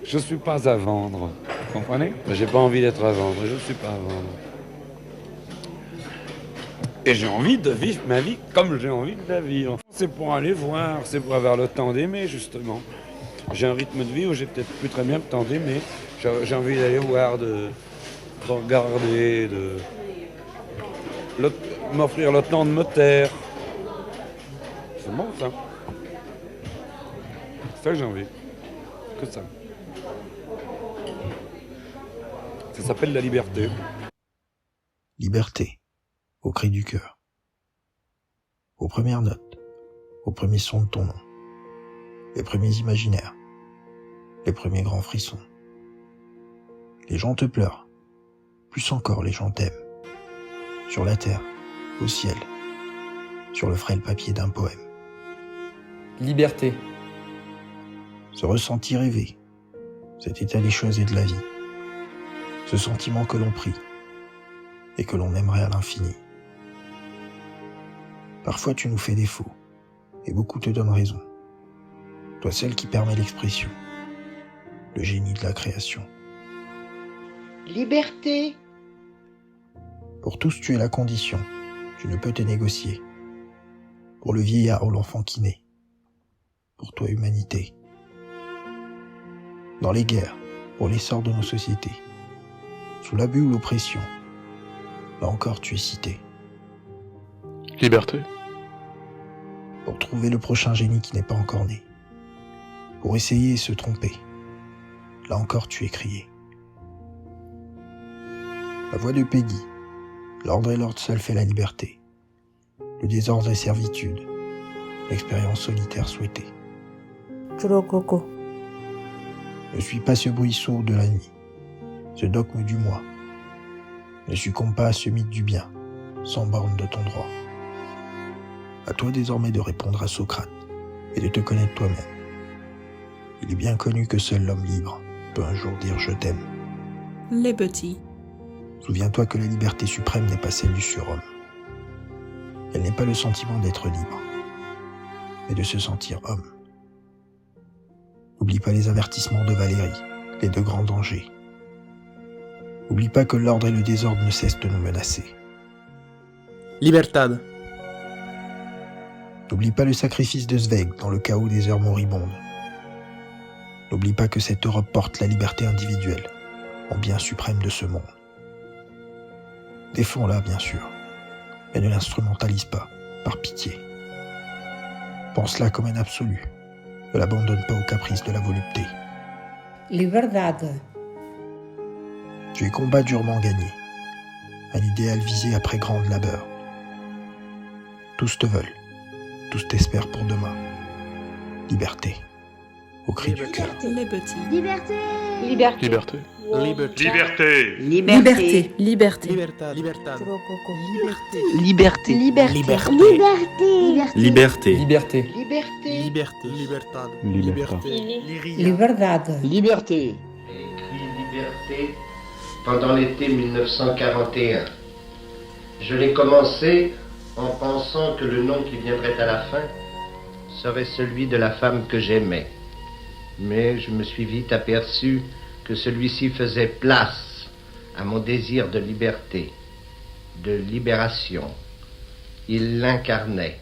Je suis pas à vendre. Vous comprenez? J'ai pas envie d'être à vendre. Je suis pas à vendre. Et j'ai envie de vivre ma vie comme j'ai envie de la vivre. C'est pour aller voir, c'est pour avoir le temps d'aimer, justement. J'ai un rythme de vie où j'ai peut-être plus très bien le temps d'aimer. J'ai envie d'aller voir, de regarder, m'offrir le temps de me taire. C'est bon, ça. C'est ça que j'ai envie. Que ça. Ça s'appelle la liberté. Liberté, au cri du cœur. Aux premières notes, aux premiers sons de ton nom. Les premiers imaginaires, les premiers grands frissons. Les gens te pleurent, plus encore les gens t'aiment. Sur la terre, au ciel, sur le frêle papier d'un poème. Liberté. Ce ressenti rêvé, cet état des choses et de la vie. Ce sentiment que l'on prie et que l'on aimerait à l'infini. Parfois tu nous fais défaut, et beaucoup te donnent raison. Toi seul qui permet l'expression, le génie de la création. Liberté. Pour tous tu es la condition, tu ne peux te négocier. Pour le vieillard ou l'enfant qui naît, pour toi humanité. Dans les guerres, pour l'essor de nos sociétés, sous l'abus ou l'oppression, là encore tu es cité. Liberté. Pour trouver le prochain génie qui n'est pas encore né. Pour essayer et se tromper, là encore tu es crié. La voix de Peggy, l'ordre et l'ordre seul fait la liberté. Le désordre est servitude, l'expérience solitaire souhaitée. Kurokoko. Ne suis pas ce bruit sourd de la nuit, ce dogme du moi. Ne succombe pas à ce mythe du bien, sans borne de ton droit. À toi désormais de répondre à Socrate et de te connaître toi-même. Il est bien connu que seul l'homme libre peut un jour dire je t'aime. Les petits. Souviens-toi que la liberté suprême n'est pas celle du surhomme. Elle n'est pas le sentiment d'être libre, mais de se sentir homme. N'oublie pas les avertissements de Valérie, les deux grands dangers. N'oublie pas que l'ordre et le désordre ne cessent de nous menacer. Libertad. N'oublie pas le sacrifice de Zweig dans le chaos des heures moribondes. N'oublie pas que cette Europe porte la liberté individuelle, en bien suprême de ce monde. Défends-la, bien sûr, mais ne l'instrumentalise pas, par pitié. Pense-la comme un absolu, ne l'abandonne pas aux caprices de la volupté. Liberdade. Tu es combat durement gagné, un idéal visé après grande labeur. Tous te veulent, tous t'espèrent pour demain. Liberté, au cri du cœur. Les petits. Liberté. Liberté. Liberté. Liberté. Liberté. Liberté. Libertad. Libertad. Kurokoko. Liberté. Liberté. Liberté. Liberté. Liberté. Liberté. Libertad. Liberdade. Liberté. J'ai écrit Liberté pendant l'été 1941. Je l'ai commencé en pensant que le nom qui viendrait à la fin serait celui de la femme que j'aimais. Mais je me suis vite aperçu que celui-ci faisait place à mon désir de liberté, de libération. Il l'incarnait.